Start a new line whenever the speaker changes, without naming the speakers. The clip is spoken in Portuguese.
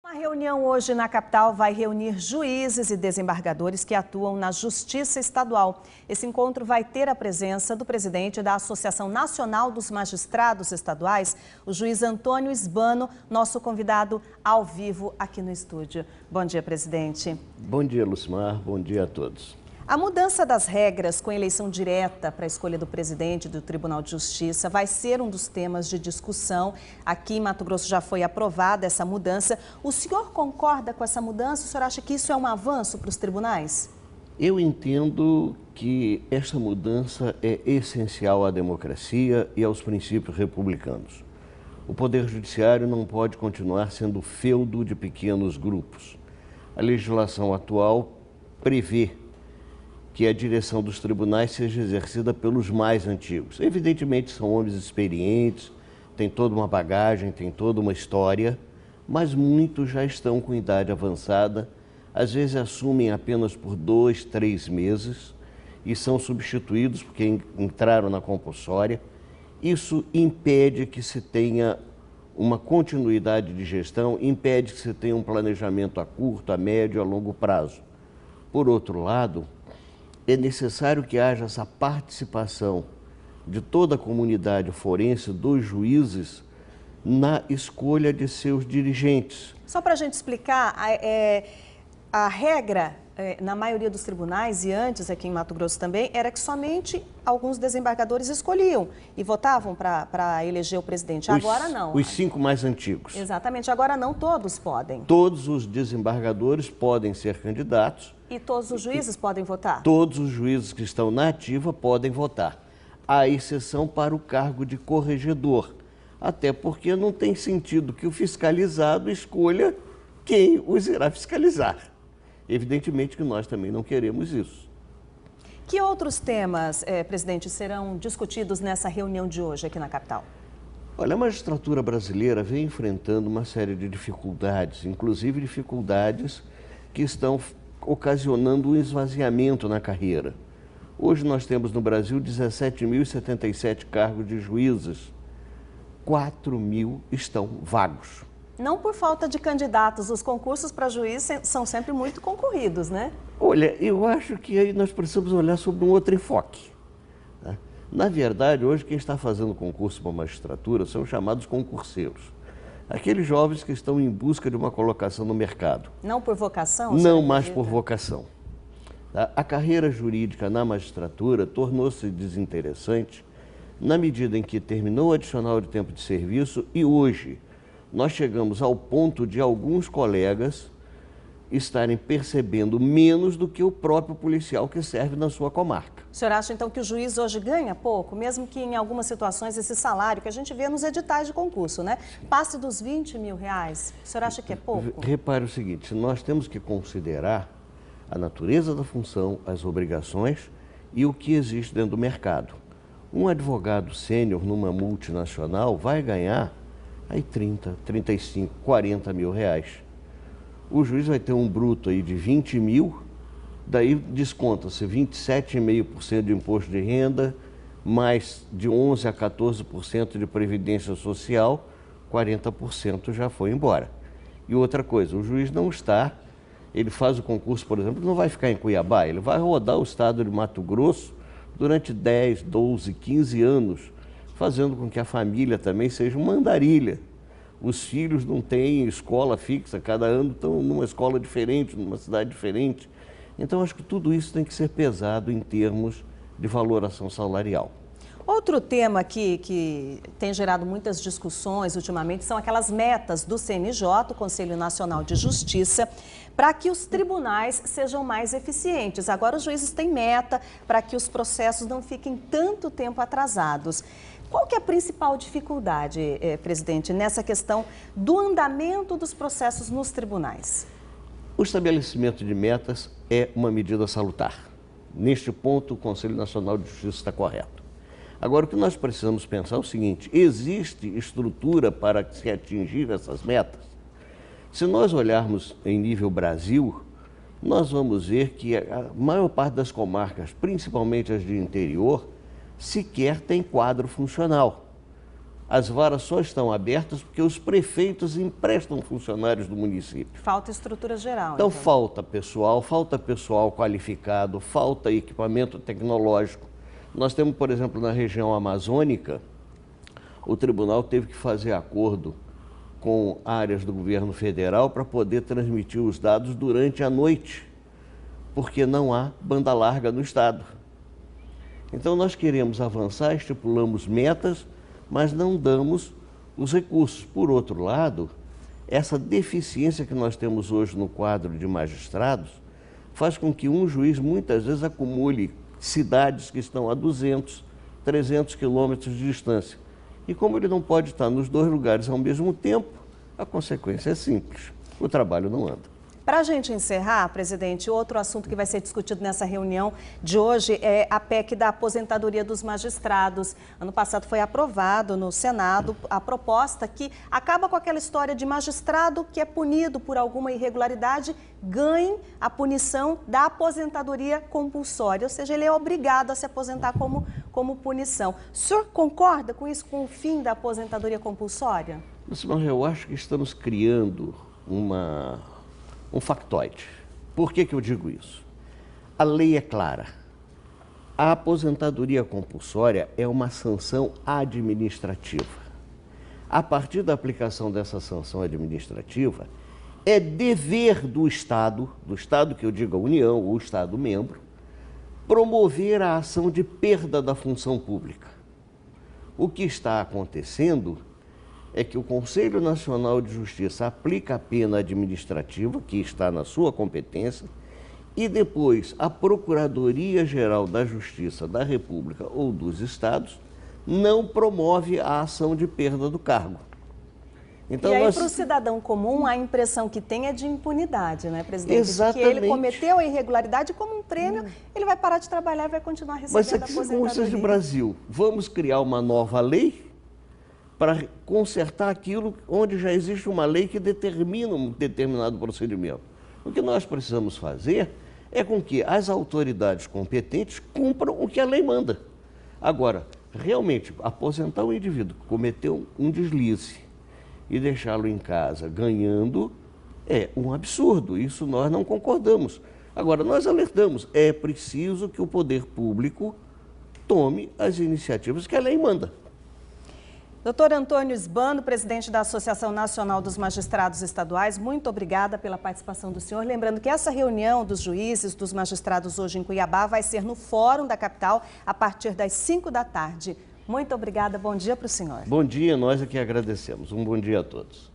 A reunião hoje na capital vai reunir juízes e desembargadores que atuam na Justiça Estadual. Esse encontro vai ter a presença do presidente da Associação Nacional dos Magistrados Estaduais, o juiz Antônio Isbano, nosso convidado ao vivo aqui no estúdio. Bom dia, presidente.
Bom dia, Lucimar. Bom dia a todos.
A mudança das regras com eleição direta para a escolha do presidente do Tribunal de Justiça vai ser um dos temas de discussão. Aqui em Mato Grosso já foi aprovada essa mudança. O senhor concorda com essa mudança? O senhor acha que isso é um avanço para os tribunais?
Eu entendo que essa mudança é essencial à democracia e aos princípios republicanos. O Poder Judiciário não pode continuar sendo feudo de pequenos grupos. A legislação atual prevê que a direção dos tribunais seja exercida pelos mais antigos. Evidentemente, são homens experientes, têm toda uma bagagem, têm toda uma história, mas muitos já estão com idade avançada, às vezes assumem apenas por 2, 3 meses e são substituídos porque entraram na compulsória. Isso impede que se tenha uma continuidade de gestão, impede que se tenha um planejamento a curto, a médio, a longo prazo. Por outro lado, é necessário que haja essa participação de toda a comunidade forense, dos juízes, na escolha de seus dirigentes.
Só para a gente explicar, a regra na maioria dos tribunais e antes aqui em Mato Grosso também era que somente alguns desembargadores escolhiam e votavam para eleger o presidente. Agora não.
Os 5 mais antigos.
Exatamente, agora não todos podem.
Todos os desembargadores podem ser candidatos.
E todos os juízes podem votar?
Todos os juízes que estão na ativa podem votar. Há exceção para o cargo de corregedor. Até porque não tem sentido que o fiscalizado escolha quem os irá fiscalizar. Evidentemente que nós também não queremos isso.
Que outros temas, presidente, serão discutidos nessa reunião de hoje aqui na capital?
Olha, a magistratura brasileira vem enfrentando uma série de dificuldades, inclusive dificuldades que estão ocasionando um esvaziamento na carreira. Hoje nós temos no Brasil 17.077 cargos de juízes, 4.000 estão vagos.
Não por falta de candidatos, os concursos para juiz são sempre muito concorridos, né?
Olha, eu acho que aí nós precisamos olhar sobre um outro enfoque. Né? Na verdade, hoje quem está fazendo concurso para a magistratura são chamados concurseiros. Aqueles jovens que estão em busca de uma colocação no mercado.
Não por vocação?
Não mais por vocação. A carreira jurídica na magistratura tornou-se desinteressante na medida em que terminou o adicional de tempo de serviço e hoje nós chegamos ao ponto de alguns colegas estarem percebendo menos do que o próprio policial que serve na sua comarca.
O senhor acha então que o juiz hoje ganha pouco, mesmo que em algumas situações esse salário que a gente vê nos editais de concurso, né, passe dos R$20 mil? O senhor acha que é pouco?
Repare o seguinte, nós temos que considerar a natureza da função, as obrigações e o que existe dentro do mercado. Um advogado sênior numa multinacional vai ganhar aí 30, 35, 40 mil reais. O juiz vai ter um bruto aí de 20 mil, daí desconta-se 27,5% de imposto de renda, mais de 11 a 14% de previdência social, 40% já foi embora. E outra coisa, o juiz não está, ele faz o concurso, por exemplo, não vai ficar em Cuiabá, ele vai rodar o estado de Mato Grosso durante 10, 12, 15 anos, fazendo com que a família também seja uma andarilha. Os filhos não têm escola fixa, cada ano estão numa escola diferente, numa cidade diferente. Então, acho que tudo isso tem que ser pesado em termos de valoração salarial.
Outro tema que tem gerado muitas discussões ultimamente são aquelas metas do CNJ, o Conselho Nacional de Justiça, para que os tribunais sejam mais eficientes. Agora os juízes têm meta para que os processos não fiquem tanto tempo atrasados. Qual que é a principal dificuldade, presidente, nessa questão do andamento dos processos nos tribunais?
O estabelecimento de metas é uma medida salutar. Neste ponto, o Conselho Nacional de Justiça está correto. Agora, o que nós precisamos pensar é o seguinte, existe estrutura para se atingir essas metas? Se nós olharmos em nível Brasil, nós vamos ver que a maior parte das comarcas, principalmente as de interior, sequer tem quadro funcional. As varas só estão abertas porque os prefeitos emprestam funcionários do município.
Falta estrutura geral.
Então falta pessoal qualificado, falta equipamento tecnológico. Nós temos, por exemplo, na região amazônica, o tribunal teve que fazer acordo com áreas do governo federal para poder transmitir os dados durante a noite, porque não há banda larga no estado. Então nós queremos avançar, estipulamos metas, mas não damos os recursos. Por outro lado, essa deficiência que nós temos hoje no quadro de magistrados faz com que um juiz muitas vezes acumule cidades que estão a 200, 300 quilômetros de distância. E como ele não pode estar nos dois lugares ao mesmo tempo, a consequência é simples, o trabalho não anda.
Para a gente encerrar, presidente, outro assunto que vai ser discutido nessa reunião de hoje é a PEC da aposentadoria dos magistrados. Ano passado foi aprovado no Senado a proposta que acaba com aquela história de magistrado que é punido por alguma irregularidade, ganhe a punição da aposentadoria compulsória, ou seja, ele é obrigado a se aposentar como punição. O senhor concorda com isso, com o fim da aposentadoria compulsória?
Mas eu acho que estamos criando um factoide. Por que eu digo isso? A lei é clara. A aposentadoria compulsória é uma sanção administrativa. A partir da aplicação dessa sanção administrativa, é dever do Estado que eu digo a União, ou Estado membro, promover a ação de perda da função pública. O que está acontecendo é que o Conselho Nacional de Justiça aplica a pena administrativa, que está na sua competência, e depois a Procuradoria-Geral da Justiça da República ou dos Estados não promove a ação de perda do cargo. Então,
e aí, para o cidadão comum, a impressão que tem é de impunidade, né, presidente?
Exatamente.
De que ele cometeu a irregularidade, como um prêmio, ele vai parar de trabalhar e vai continuar recebendo a aposentadoria. Mas
aqui, circunstâncias de Brasil, vamos criar uma nova lei para consertar aquilo onde já existe uma lei que determina um determinado procedimento. O que nós precisamos fazer é com que as autoridades competentes cumpram o que a lei manda. Agora, realmente, aposentar um indivíduo que cometeu um deslize e deixá-lo em casa ganhando é um absurdo. Isso nós não concordamos. Agora, nós alertamos, é preciso que o poder público tome as iniciativas que a lei manda.
Doutor Antônio Sbano, presidente da Associação Nacional dos Magistrados Estaduais, muito obrigada pela participação do senhor. Lembrando que essa reunião dos juízes, dos magistrados hoje em Cuiabá vai ser no Fórum da capital a partir das 5 da tarde. Muito obrigada, bom dia para o senhor.
Bom dia, nós é que agradecemos. Um bom dia a todos.